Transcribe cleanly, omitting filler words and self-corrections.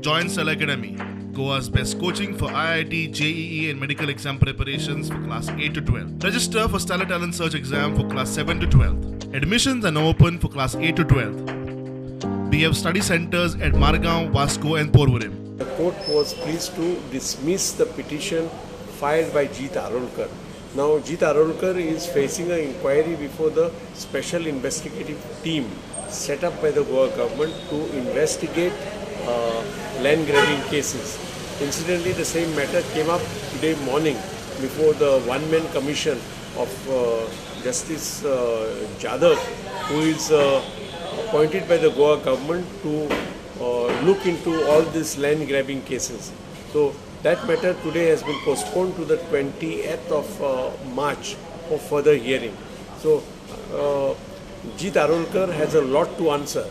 Join Cell Academy, Goa's best coaching for IIT, JEE, and medical exam preparations for class 8 to 12. Register for Stellar Talent Search exam for class 7 to 12. Admissions are now open for class 8 to 12. We have study centers at Margao, Vasco, and Porvorim. The court was pleased to dismiss the petition filed by Jeet Arolkar. Now, Jeet Arolkar is facing an inquiry before the special investigative team set up by the Goa government to investigate land grabbing cases. Incidentally, the same matter came up today morning before the one-man commission of Justice Jadhav, who is appointed by the Goa government to look into all these land grabbing cases. So that matter today has been postponed to the 20th of March for further hearing. So Jeet Arolkar has a lot to answer.